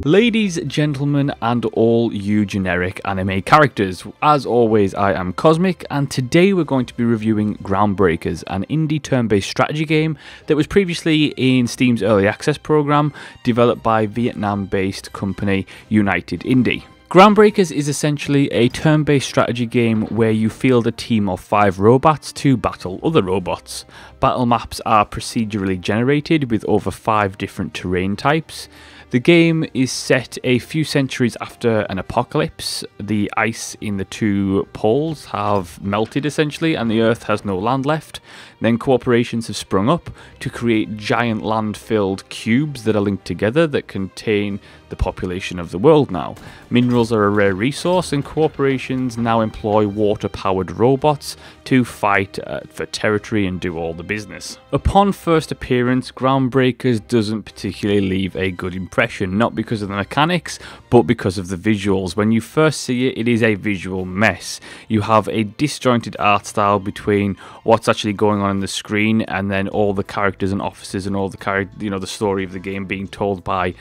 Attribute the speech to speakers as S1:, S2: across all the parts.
S1: Ladies, gentlemen, and all you generic anime characters, as always I am Cosmic, and today we're going to be reviewing Groundbreakers, an indie turn-based strategy game that was previously in Steam's Early Access program, developed by Vietnam-based company United Indie. Groundbreakers is essentially a turn-based strategy game where you field a team of 5 robots to battle other robots. Battle maps are procedurally generated with over 5 different terrain types. The game is set a few centuries after an apocalypse. The ice in the 2 poles have melted essentially and the Earth has no land left. Then corporations have sprung up to create giant land-filled cubes that are linked together that contain the population of the world now. Minerals are a rare resource and corporations now employ water-powered robots to fight for territory and do all the business. Upon first appearance, Groundbreakers doesn't particularly leave a good impression, not because of the mechanics, but because of the visuals. When you first see it, it is a visual mess. You have a disjointed art style between what's actually going on the screen and then all the characters and officers and all the the story of the game being told by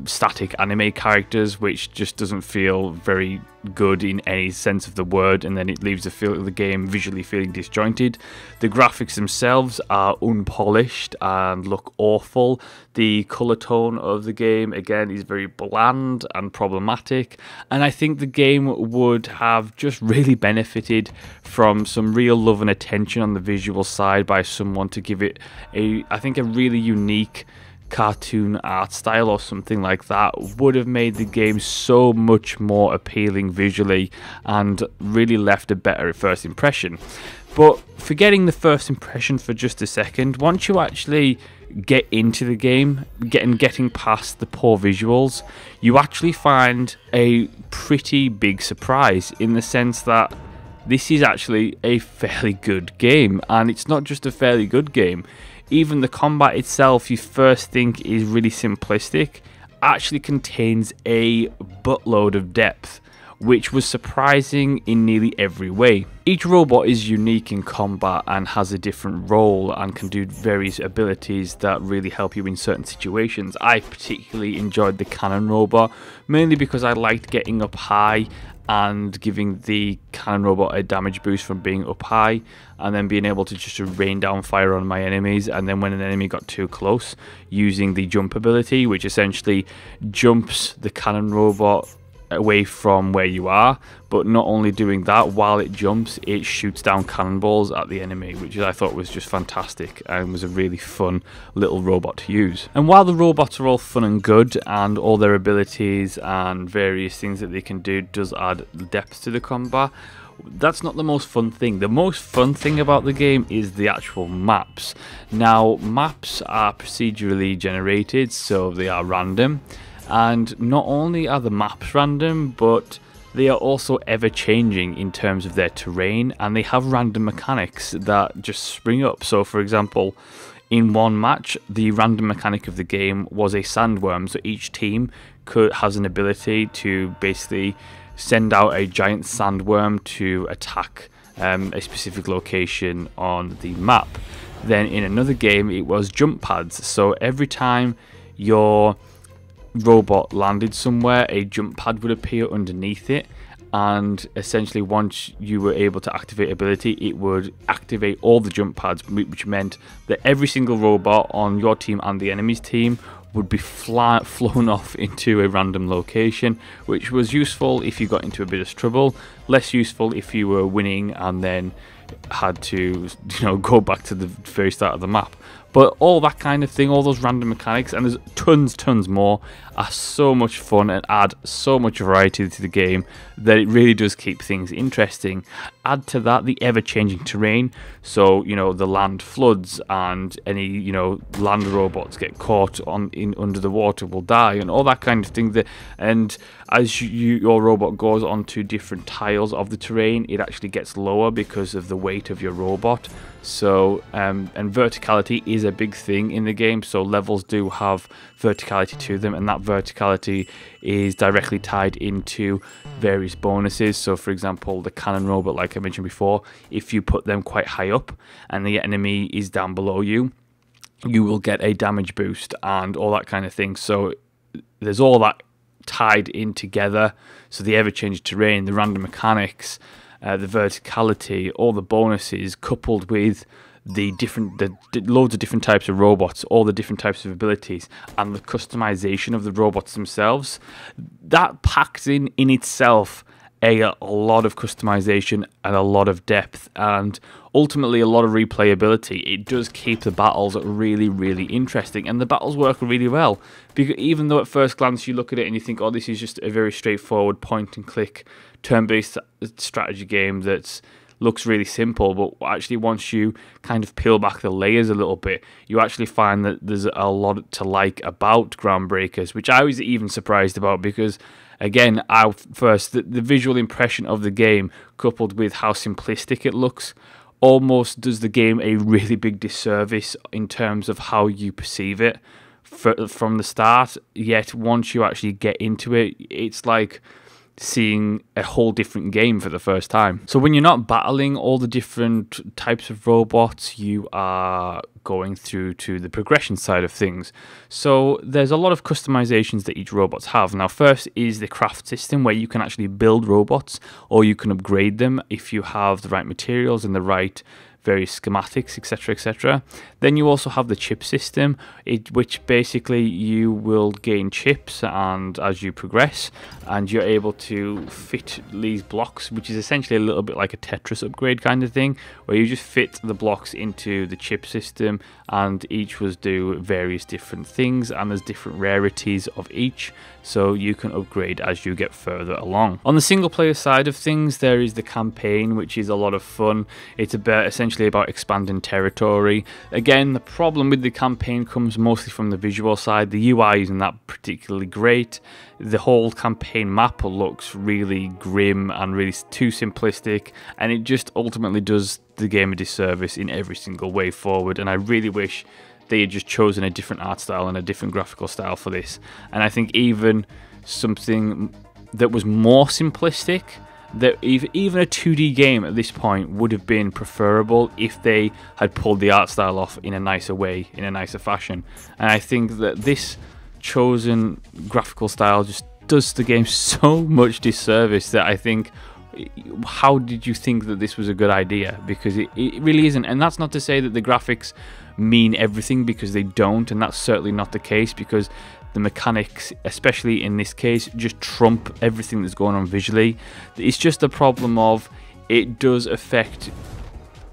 S1: static anime characters, which just doesn't feel very good in any sense of the word, and then it leaves the game visually feeling disjointed. The graphics themselves are unpolished and look awful. The colour tone of the game again is very bland and problematic, and I think the game would have just really benefited from some real love and attention on the visual side by someone to give it a really unique cartoon art style or something like that. Would have made the game so much more appealing visually and really left a better first impression. But forgetting the first impression for just a second, once you actually get into the game, getting past the poor visuals, you actually find a pretty big surprise in the sense that this is actually a fairly good game, and it's not just a fairly good game. Even the combat itself, you first think is really simplistic, actually contains a buttload of depth, which was surprising in nearly every way. Each robot is unique in combat and has a different role and can do various abilities that really help you in certain situations. I particularly enjoyed the cannon robot, mainly because I liked getting up high and giving the cannon robot a damage boost from being up high, and then being able to just rain down fire on my enemies, and then when an enemy got too close, using the jump ability, which essentially jumps the cannon robot away from where you are, but not only doing that, while it jumps, it shoots down cannonballs at the enemy, which I thought was just fantastic and was a really fun little robot to use. And while the robots are all fun and good, and all their abilities and various things that they can do does add depth to the combat, that's not the most fun thing. The most fun thing about the game is the actual maps. Now, maps are procedurally generated, so they are random. And not only are the maps random, but they are also ever-changing in terms of their terrain, and they have random mechanics that just spring up. So, for example, in one match, the random mechanic of the game was a sandworm, so each team has an ability to basically send out a giant sandworm to attack a specific location on the map. Then in another game, it was jump pads, so every time your robot landed somewhere, a jump pad would appear underneath it, and essentially once you were able to activate ability, it would activate all the jump pads, which meant that every single robot on your team and the enemy's team would be flown off into a random location, which was useful if you got into a bit of trouble, less useful if you were winning and then had to go back to the very start of the map. But all that kind of thing, all those random mechanics, and there's tons more, are so much fun and add so much variety to the game that it really does keep things interesting. Add to that the ever-changing terrain, so the land floods and any land robots get caught under the water will die and all that kind of thing. And as your robot goes onto different tiles of the terrain, it actually gets lower because of the weight of your robot. So and verticality is a big thing in the game, so levels do have verticality to them, and that verticality is directly tied into various bonuses. So for example, the cannon robot, like I mentioned before, if you put them quite high up and the enemy is down below you, you will get a damage boost and all that kind of thing. So there's all that tied in together. So the ever-changing terrain, the random mechanics, the verticality, all the bonuses, coupled with the loads of different types of robots, all the different types of abilities, and the customization of the robots themselves, that packs in itself a lot of customization and a lot of depth, and ultimately a lot of replayability. It does keep the battles really, really interesting, and the battles work really well, because even though at first glance you look at it and you think, oh, this is just a very straightforward point and click turn-based strategy game that looks really simple, but actually once you kind of peel back the layers a little bit, you actually find that there's a lot to like about Groundbreakers, which I was even surprised about, because again, the visual impression of the game, coupled with how simplistic it looks, almost does the game a really big disservice in terms of how you perceive it from the start. Yet once you actually get into it, it's like seeing a whole different game for the first time. So when you're not battling all the different types of robots, you are going through to the progression side of things. So there's a lot of customizations that each robots have. Now, first is the craft system, where you can actually build robots, or you can upgrade them if you have the right materials and the right various schematics, etc, etc. Then you also have the chip system, which basically you will gain chips, and as you progress, and you're able to fit these blocks, which is essentially a little bit like a Tetris upgrade kind of thing, where you just fit the blocks into the chip system, and each will do various different things, and there's different rarities of each, so you can upgrade as you get further along. On the single player side of things, there is the campaign, which is a lot of fun. It's essentially about expanding territory. Again, the problem with the campaign comes mostly from the visual side. The UI isn't that particularly great. The whole campaign map looks really grim and really too simplistic, and it just ultimately does the game a disservice in every single way forward, and I really wish they had just chosen a different art style and a different graphical style for this. And I think even something that was more simplistic, that even a 2D game at this point would have been preferable if they had pulled the art style off in a nicer way, in a nicer fashion. And I think that this chosen graphical style just does the game so much disservice that I think, how did you think that this was a good idea? Because it really isn't. And that's not to say that the graphics mean everything, because they don't, and that's certainly not the case, because the mechanics, especially in this case, just trump everything that's going on visually. It's just a problem of, it does affect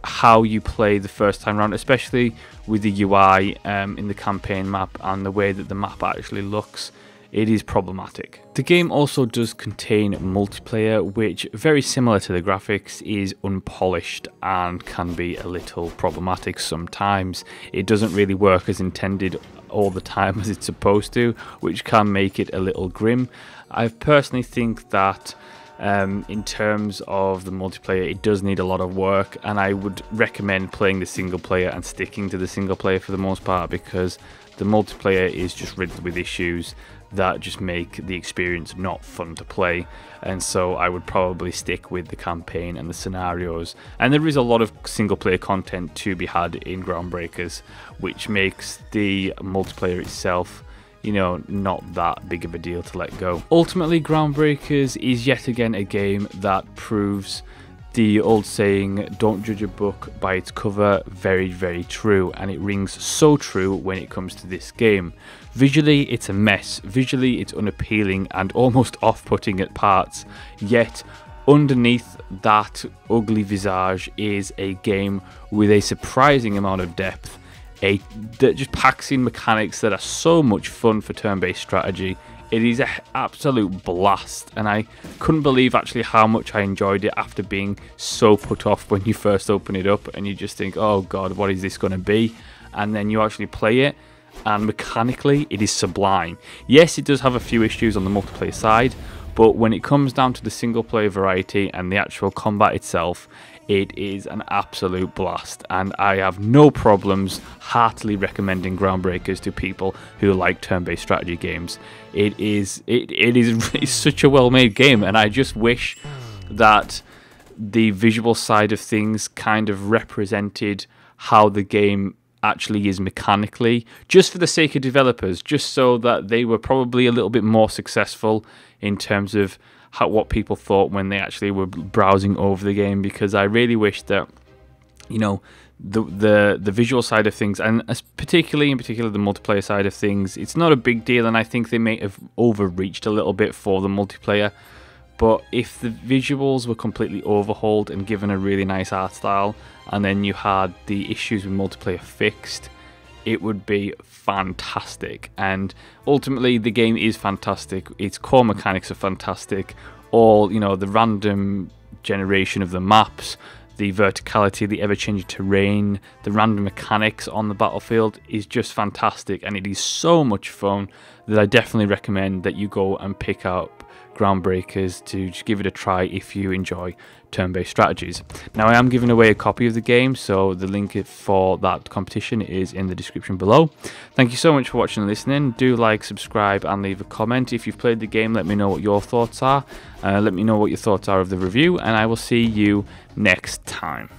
S1: how you play the first time around, especially with the UI in the campaign map and the way that the map actually looks. It is problematic. The game also does contain multiplayer, which, very similar to the graphics, is unpolished and can be a little problematic sometimes. It doesn't really work as intended all the time as it's supposed to, which can make it a little grim. I personally think that in terms of the multiplayer, it does need a lot of work, and I would recommend playing the single player and sticking to the single player for the most part, because the multiplayer is just riddled with issues that just make the experience not fun to play. And so I would probably stick with the campaign and the scenarios, and there is a lot of single player content to be had in Groundbreakers, which makes the multiplayer itself, you know, not that big of a deal to let go. Ultimately, Groundbreakers is yet again a game that proves the old saying, don't judge a book by its cover, very, very true, and it rings so true when it comes to this game. Visually, it's a mess. Visually, it's unappealing and almost off-putting at parts, yet underneath that ugly visage is a game with a surprising amount of depth, that just packs in mechanics that are so much fun for turn-based strategy. It is an absolute blast, and I couldn't believe actually how much I enjoyed it after being so put off when you first open it up and you just think, oh god, what is this going to be? And then you actually play it, and mechanically it is sublime. Yes, it does have a few issues on the multiplayer side, but when it comes down to the single player variety and the actual combat itself, it is an absolute blast, and I have no problems heartily recommending Groundbreakers to people who like turn-based strategy games. It's such a well-made game, and I just wish that the visual side of things kind of represented how the game actually is mechanically, just for the sake of developers, just so that they were probably a little bit more successful in terms of what people thought when they actually were browsing over the game. Because I really wish that, you know, the visual side of things, and particularly the multiplayer side of things, it's not a big deal, and I think they may have overreached a little bit for the multiplayer. But if the visuals were completely overhauled and given a really nice art style, and then you had the issues with multiplayer fixed, it would be fantastic. And ultimately, the game is fantastic. Its core mechanics are fantastic. All, you know, the random generation of the maps, the verticality, the ever-changing terrain, the random mechanics on the battlefield is just fantastic, and it is so much fun that I definitely recommend that you go and pick up Groundbreakers to just give it a try if you enjoy turn-based strategies. Now, I am giving away a copy of the game, so the link for that competition is in the description below. Thank you so much for watching and listening. Do like, subscribe, and leave a comment. If you've played the game, let me know what your thoughts are. Let me know what your thoughts are of the review, and I will see you next time.